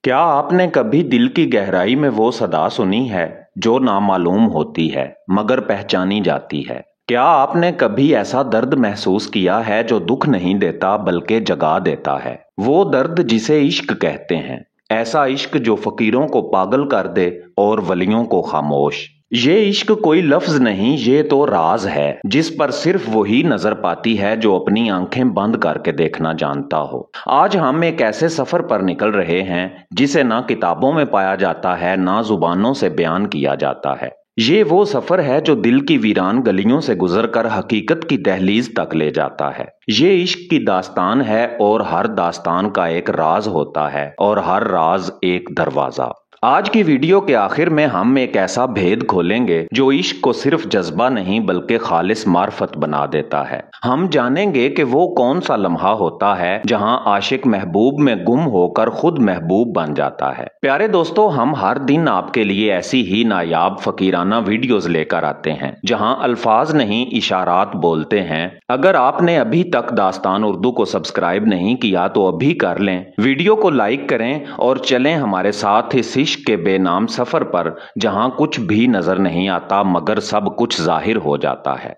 क्या आपने कभी दिल की गहराई में वो सदा सुनी है जो नामालूम होती है मगर पहचानी जाती है? क्या आपने कभी ऐसा दर्द महसूस किया है जो दुख नहीं देता बल्कि जगा देता है? वो दर्द जिसे इश्क कहते हैं, ऐसा इश्क जो फकीरों को पागल कर दे और वलियों को खामोश। ये इश्क कोई लफ्ज नहीं, ये तो राज है जिस पर सिर्फ वही नजर पाती है जो अपनी आंखें बंद करके देखना जानता हो। आज हम एक ऐसे सफर पर निकल रहे हैं जिसे ना किताबों में पाया जाता है, ना जुबानों से बयान किया जाता है। ये वो सफर है जो दिल की वीरान गलियों से गुजरकर हकीकत की दहलीज तक ले जाता है। ये इश्क की दास्तान है और हर दास्तान का एक राज होता है और हर राज एक दरवाजा। आज की वीडियो के आखिर में हम एक ऐसा भेद खोलेंगे जो इश्क को सिर्फ जज्बा नहीं बल्कि खालिस मार्फत बना देता है। हम जानेंगे कि वो कौन सा लम्हा होता है जहां आशिक महबूब में गुम होकर खुद महबूब बन जाता है। प्यारे दोस्तों, हम हर दिन आपके लिए ऐसी ही नायाब फकीराना वीडियोस लेकर आते हैं जहां अल्फाज नहीं इशारात बोलते हैं। अगर आपने अभी तक दास्तान उर्दू को सब्सक्राइब नहीं किया तो अभी कर लें, वीडियो को लाइक करें और चलें हमारे साथ इस इश्क के बेनाम सफर पर जहां कुछ भी नजर नहीं आता मगर सब कुछ जाहिर हो जाता है।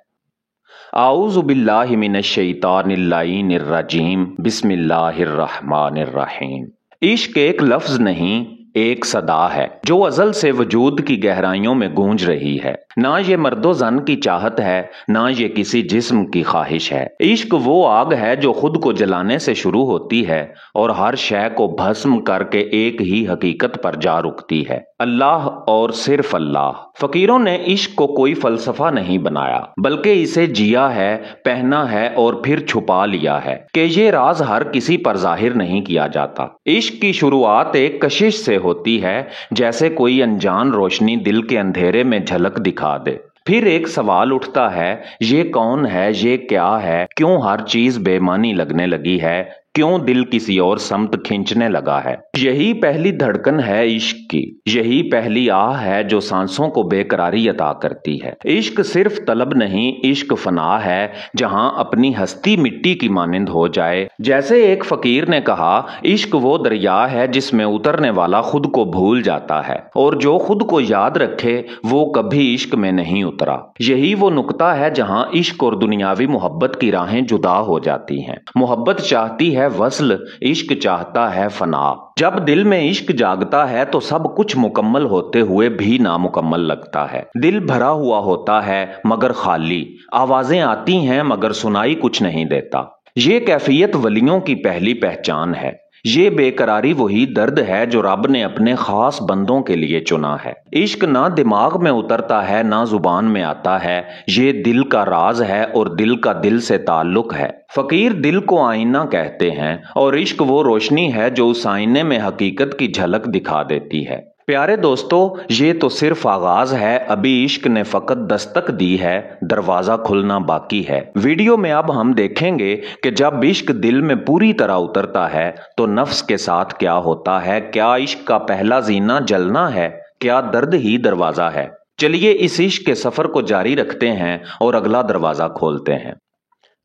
आऊज़ु बिल्लाहि मिनश शैतानिर लाइनिर रजीम, बिस्मिल्लाहिर रहमानिर रहीम। इश्क एक लफ्ज नहीं, एक सदा है जो अजल से वजूद की गहराइयों में गूंज रही है। ना ये मर्दो जन की चाहत है, ना ये किसी जिस्म की ख्वाहिश है। इश्क वो आग है जो खुद को जलाने से शुरू होती है और हर शय को भस्म करके एक ही हकीकत पर जा रुकती है, अल्लाह और सिर्फ अल्लाह। फकीरों ने इश्क को कोई फलसफा नहीं बनाया बल्कि इसे जिया है, पहना है और फिर छुपा लिया है कि ये राज हर किसी पर जाहिर नहीं किया जाता। इश्क की शुरुआत एक कशिश से होती है, जैसे कोई अनजान रोशनी दिल के अंधेरे में झलक दिखा दे। फिर एक सवाल उठता है, ये कौन है, ये क्या है, क्यों हर चीज बेमानी लगने लगी है, क्यों दिल किसी और समत खींचने लगा है। यही पहली धड़कन है इश्क की, यही पहली आह है जो सांसों को बेकरारी अता करती है। इश्क सिर्फ तलब नहीं, इश्क फना है जहां अपनी हस्ती मिट्टी की मानिंद हो जाए। जैसे एक फकीर ने कहा, इश्क वो दरिया है जिसमें उतरने वाला खुद को भूल जाता है और जो खुद को याद रखे वो कभी इश्क में नहीं उतरा। यही वो नुक्ता है जहां इश्क और दुनियावी मोहब्बत की राहें जुदा हो जाती हैं। मोहब्बत चाहती है वस्ल, इश्क चाहता है फना। जब दिल में इश्क जागता है तो सब कुछ मुकम्मल होते हुए भी नामुकम्मल लगता है। दिल भरा हुआ होता है मगर खाली, आवाजें आती हैं मगर सुनाई कुछ नहीं देता। ये कैफियत वलियों की पहली पहचान है। ये बेकरारी वही दर्द है जो रब ने अपने खास बंदों के लिए चुना है। इश्क ना दिमाग में उतरता है, ना जुबान में आता है, ये दिल का राज है और दिल का दिल से ताल्लुक है। फकीर दिल को आईना कहते हैं और इश्क वो रोशनी है जो उस आईने में हकीकत की झलक दिखा देती है। प्यारे दोस्तों, ये तो सिर्फ आगाज है, अभी इश्क ने फकत दस्तक दी है, दरवाजा खुलना बाकी है। वीडियो में अब हम देखेंगे कि जब इश्क दिल में पूरी तरह उतरता है तो नफ्स के साथ क्या होता है। क्या इश्क का पहला जीना जलना है, क्या दर्द ही दरवाजा है। चलिए इस इश्क के सफर को जारी रखते हैं और अगला दरवाजा खोलते हैं।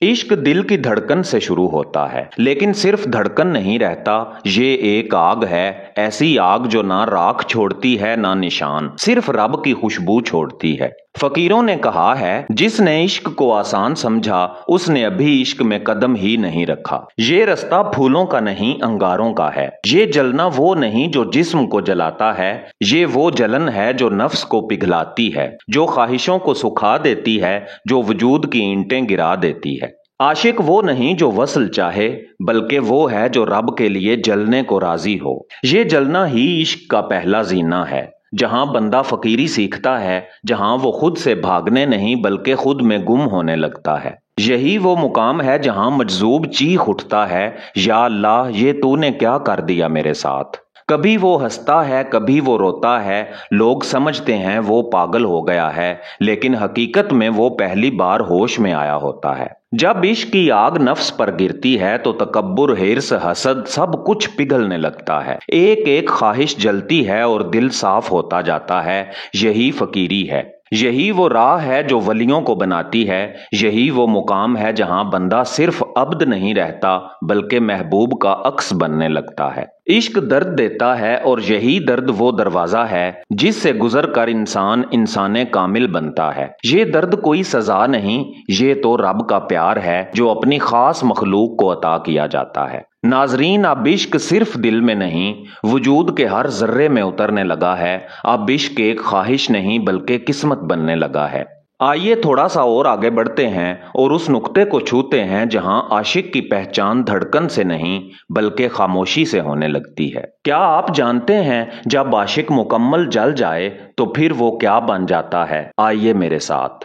इश्क दिल की धड़कन से शुरू होता है, लेकिन सिर्फ धड़कन नहीं रहता, ये एक आग है, ऐसी आग जो ना राख छोड़ती है ना निशान, सिर्फ रब की खुशबू छोड़ती है। फकीरों ने कहा है, जिसने इश्क को आसान समझा उसने अभी इश्क में कदम ही नहीं रखा। ये रास्ता फूलों का नहीं अंगारों का है। ये जलना वो नहीं जो जिस्म को जलाता है, ये वो जलन है जो नफ्स को पिघलाती है, जो ख्वाहिशों को सुखा देती है, जो वजूद की ईंटें गिरा देती है। आशिक वो नहीं जो वसल चाहे बल्कि वो है जो रब के लिए जलने को राजी हो। ये जलना ही इश्क का पहला जीना है, जहां बंदा फकीरी सीखता है, जहां वो खुद से भागने नहीं बल्कि खुद में गुम होने लगता है। यही वो मुकाम है जहां मजजूब चीख उठता है, या अल्लाह ये तूने क्या कर दिया मेरे साथ। कभी वो हंसता है, कभी वो रोता है, लोग समझते हैं वो पागल हो गया है, लेकिन हकीकत में वो पहली बार होश में आया होता है। जब इश्क की आग नफ्स पर गिरती है तो तकब्बुर, हिर्स, हसद सब कुछ पिघलने लगता है। एक एक ख्वाहिश जलती है और दिल साफ होता जाता है। यही फकीरी है। یہی وہ راہ ہے جو ولیوں کو بناتی ہے، یہی وہ مقام ہے جہاں بندہ صرف عبد نہیں رہتا بلکہ محبوب کا عکس بننے لگتا ہے۔ عشق درد دیتا ہے اور یہی درد وہ دروازہ ہے جس سے گزر کر انسان کامل بنتا ہے۔ یہ درد کوئی سزا نہیں، یہ تو رب کا پیار ہے جو اپنی خاص مخلوق کو عطا کیا جاتا ہے۔ ناظرین، اب عشق صرف دل میں نہیں، وجود کے ہر ذرے میں اترنے لگا ہے۔ اب عشق ایک خواہش نہیں بلکہ قسمت بننے لگا ہے۔ آئیے تھوڑا سا اور آگے بڑھتے ہیں اور اس نقطے کو چھوتے ہیں جہاں عاشق کی پہچان دھڑکن سے نہیں بلکہ خاموشی سے ہونے لگتی ہے۔ کیا آپ جانتے ہیں جب عاشق مکمل جل جائے تو پھر وہ کیا بن جاتا ہے؟ آئیے میرے ساتھ۔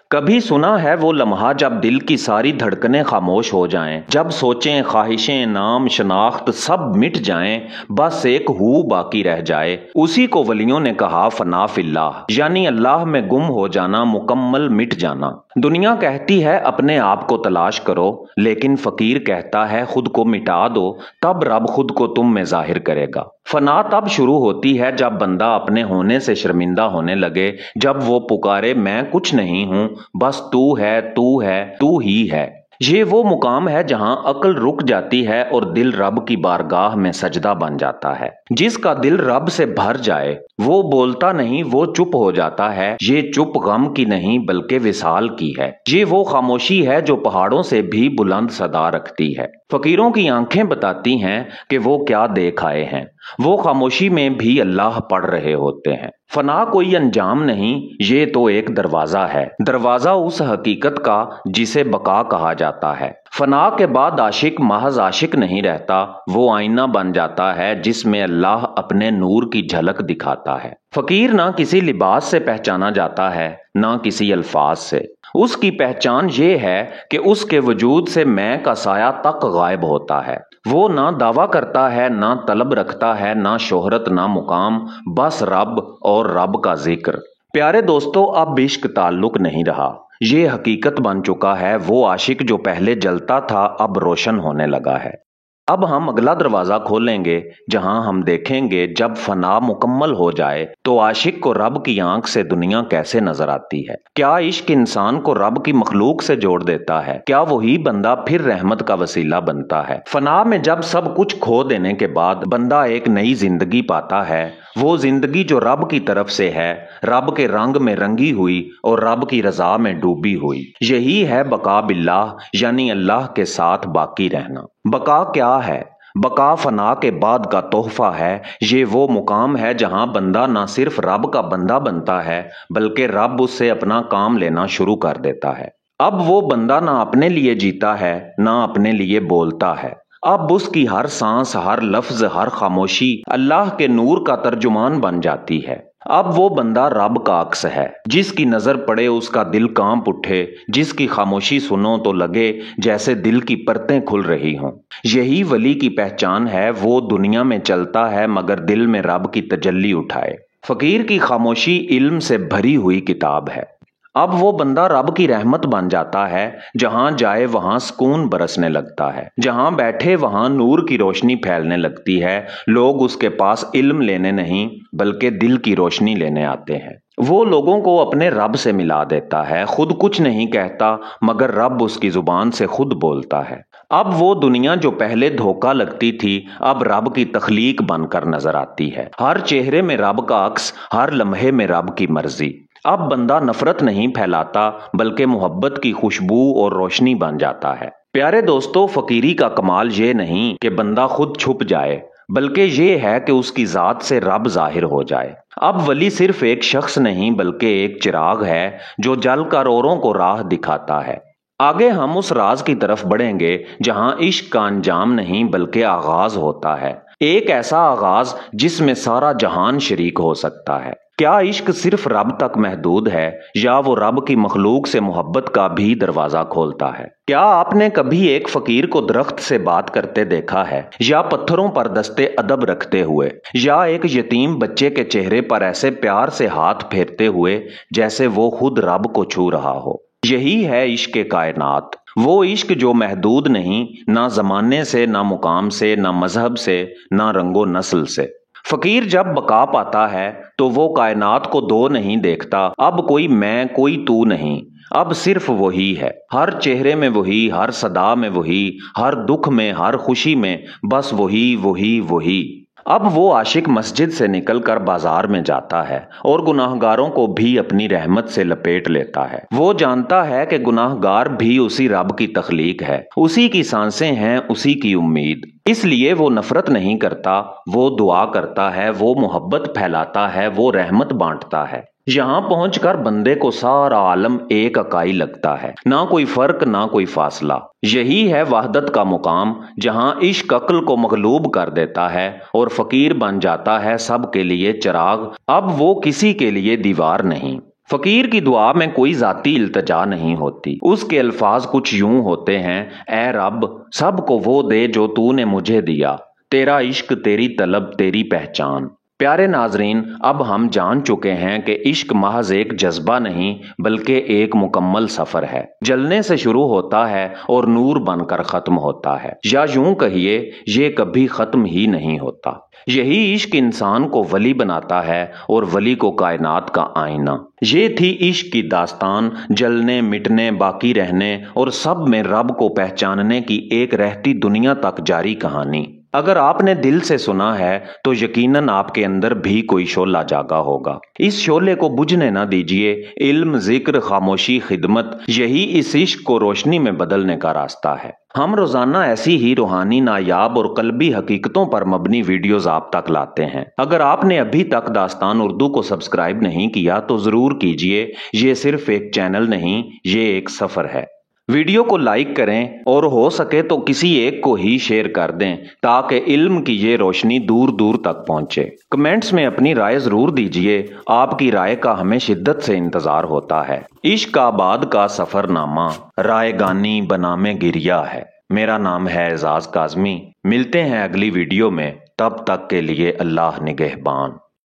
کبھی سنا ہے وہ لمحہ جب دل کی ساری دھڑکنیں خاموش ہو جائیں، جب سوچیں، خواہشیں، نام، شناخت سب مٹ جائیں، بس ایک ہو باقی رہ جائے۔ اسی کو ولیوں نے کہا فنا فی اللہ، یعنی اللہ میں گم ہو جانا، مکمل مٹ جانا۔ دنیا کہتی ہے اپنے آپ کو تلاش کرو، لیکن فقیر کہتا ہے خود کو مٹا دو، تب رب خود کو تم میں ظاہر کرے گا۔ فنا تب شروع ہوتی ہے جب بندہ اپنے ہونے سے شرمندہ ہونے لگے، جب وہ پکارے میں کچھ نہیں ہوں، بس تو ہے، تو ہے، تو ہی ہے۔ یہ وہ مقام ہے جہاں عقل رک جاتی ہے اور دل رب کی بارگاہ میں سجدہ بن جاتا ہے۔ جس کا دل رب سے بھر جائے وہ بولتا نہیں، وہ چپ ہو جاتا ہے۔ یہ چپ غم کی نہیں بلکہ وصال کی ہے۔ یہ وہ خاموشی ہے جو پہاڑوں سے بھی بلند صدا رکھتی ہے۔ فقیروں کی آنکھیں بتاتی ہیں کہ وہ کیا دیکھ آئے ہیں، وہ خاموشی میں بھی اللہ پڑھ رہے ہوتے ہیں۔ فنا کوئی انجام نہیں، یہ تو ایک دروازہ ہے، دروازہ اس حقیقت کا جسے بقا کہا جاتا ہے۔ فنا کے بعد عاشق محض عاشق نہیں رہتا، وہ آئینہ بن جاتا ہے جس میں اللہ اپنے نور کی جھلک دکھاتا ہے۔ فقیر نہ کسی لباس سے پہچانا جاتا ہے، نہ کسی الفاظ سے۔ اس کی پہچان یہ ہے کہ اس کے وجود سے میں کا سایہ تک غائب ہوتا ہے۔ وہ نہ دعویٰ کرتا ہے، نہ طلب رکھتا ہے، نہ شہرت، نہ مقام، بس رب اور رب کا ذکر۔ پیارے دوستو، اب عشق تعلق نہیں رہا، یہ حقیقت بن چکا ہے۔ وہ عاشق جو پہلے جلتا تھا اب روشن ہونے لگا ہے۔ اب ہم اگلا دروازہ کھولیں گے جہاں ہم دیکھیں گے جب فنا مکمل ہو جائے تو عاشق کو رب کی آنکھ سے دنیا کیسے نظر آتی ہے۔ کیا عشق انسان کو رب کی مخلوق سے جوڑ دیتا ہے؟ کیا وہی بندہ پھر رحمت کا وسیلہ بنتا ہے؟ فنا میں جب سب کچھ کھو دینے کے بعد بندہ ایک نئی زندگی پاتا ہے، وہ زندگی جو رب کی طرف سے ہے، رب کے رنگ میں رنگی ہوئی اور رب کی رضا میں ڈوبی ہوئی۔ یہی ہے بقا باللہ، یعنی اللہ کے ساتھ باقی رہنا۔ بقا کیا ہے؟ بقا فنا کے بعد کا تحفہ ہے۔ یہ وہ مقام ہے جہاں بندہ نہ صرف رب کا بندہ بنتا ہے بلکہ رب اس سے اپنا کام لینا شروع کر دیتا ہے۔ اب وہ بندہ نہ اپنے لیے جیتا ہے، نہ اپنے لیے بولتا ہے۔ اب اس کی ہر سانس، ہر لفظ، ہر خاموشی اللہ کے نور کا ترجمان بن جاتی ہے۔ اب وہ بندہ رب کا عکس ہے، جس کی نظر پڑے اس کا دل کانپ اٹھے، جس کی خاموشی سنو تو لگے جیسے دل کی پرتیں کھل رہی ہوں۔ یہی ولی کی پہچان ہے، وہ دنیا میں چلتا ہے مگر دل میں رب کی تجلی اٹھائے۔ فقیر کی خاموشی علم سے بھری ہوئی کتاب ہے۔ اب وہ بندہ رب کی رحمت بن جاتا ہے، جہاں جائے وہاں سکون برسنے لگتا ہے، جہاں بیٹھے وہاں نور کی روشنی پھیلنے لگتی ہے۔ لوگ اس کے پاس علم لینے نہیں بلکہ دل کی روشنی لینے آتے ہیں۔ وہ لوگوں کو اپنے رب سے ملا دیتا ہے، خود کچھ نہیں کہتا مگر رب اس کی زبان سے خود بولتا ہے۔ اب وہ دنیا جو پہلے دھوکہ لگتی تھی اب رب کی تخلیق بن کر نظر آتی ہے۔ ہر چہرے میں رب کا عکس، ہر لمحے میں رب کی مرضی۔ اب بندہ نفرت نہیں پھیلاتا بلکہ محبت کی خوشبو اور روشنی بن جاتا ہے۔ پیارے دوستو، فقیری کا کمال یہ نہیں کہ بندہ خود چھپ جائے بلکہ یہ ہے کہ اس کی ذات سے رب ظاہر ہو جائے۔ اب ولی صرف ایک شخص نہیں بلکہ ایک چراغ ہے جو جل کر اوروں کو راہ دکھاتا ہے۔ آگے ہم اس راز کی طرف بڑھیں گے جہاں عشق کا انجام نہیں بلکہ آغاز ہوتا ہے، ایک ایسا آغاز جس میں سارا جہان شریک ہو سکتا ہے۔ کیا عشق صرف رب تک محدود ہے یا وہ رب کی مخلوق سے محبت کا بھی دروازہ کھولتا ہے؟ کیا آپ نے کبھی ایک فقیر کو درخت سے بات کرتے دیکھا ہے، یا پتھروں پر دستے ادب رکھتے ہوئے، یا ایک یتیم بچے کے چہرے پر ایسے پیار سے ہاتھ پھیرتے ہوئے جیسے وہ خود رب کو چھو رہا ہو؟ یہی ہے عشق کائنات، وہ عشق جو محدود نہیں، نہ زمانے سے، نہ مقام سے، نہ مذہب سے، نہ رنگ و نسل سے۔ फकीर जब बका पाता है तो वो कायनात को दो नहीं देखता, अब कोई मैं कोई तू नहीं, अब सिर्फ वही है। हर चेहरे में वही, हर सदा में वही, हर दुख में हर खुशी में बस वही वही वही। अब वो आशिक मस्जिद से निकलकर बाजार में जाता है और गुनाहगारों को भी अपनी रहमत से लपेट लेता है। वो जानता है कि गुनाहगार भी उसी रब की तख्लीक है, उसी की सांसें हैं, उसी की उम्मीद। इसलिए वो नफरत नहीं करता, वो दुआ करता है, वो मोहब्बत फैलाता है, वो रहमत बांटता है। यहाँ पहुंचकर बंदे को सारा आलम एक इकाई लगता है, ना कोई फर्क ना कोई फासला। यही है वहदत का मुकाम, जहाँ इश्क अक्ल को मगलूब कर देता है और फकीर बन जाता है सब के लिए चिराग, अब वो किसी के लिए दीवार नहीं। फकीर की दुआ में कोई जाती इल्तजा नहीं होती, उसके अल्फाज कुछ यूं होते हैं, ऐ रब सबको वो दे जो तूने मुझे दिया, तेरा इश्क तेरी तलब तेरी पहचान। प्यारे नाजरीन, अब हम जान चुके हैं कि इश्क महज एक जज्बा नहीं बल्कि एक मुकम्मल सफर है। जलने से शुरू होता है और नूर बनकर खत्म होता है, या यूं कहिए ये कभी खत्म ही नहीं होता। यही इश्क इंसान को वली बनाता है और वली को कायनात का आईना। ये थी इश्क की दास्तान, जलने मिटने बाकी रहने और सब में रब को पहचानने की एक रहती दुनिया तक जारी कहानी। अगर आपने दिल से सुना है तो यकीनन आपके अंदर भी कोई शोला जागा होगा। इस शोले को बुझने ना दीजिए। इल्म, जिक्र, खामोशी, खिदमत, यही इस इश्क को रोशनी में बदलने का रास्ता है। हम रोजाना ऐसी ही रूहानी, नायाब और कल्बी हकीकतों पर मबनी वीडियोस आप तक लाते हैं। अगर आपने अभी तक दास्तान उर्दू को सब्सक्राइब नहीं किया तो जरूर कीजिए। ये सिर्फ एक चैनल नहीं, ये एक सफर है। वीडियो को लाइक करें और हो सके तो किसी एक को ही शेयर कर दें ताकि इल्म की ये रोशनी दूर दूर तक पहुंचे। कमेंट्स में अपनी राय जरूर दीजिए, आपकी राय का हमें शिद्दत से इंतजार होता है। इश्क आबाद का सफरनामा राय गानी बनामे गिरिया है। मेरा नाम है एजाज काज़मी। मिलते हैं अगली वीडियो में, तब तक के लिए अल्लाह निगहबान।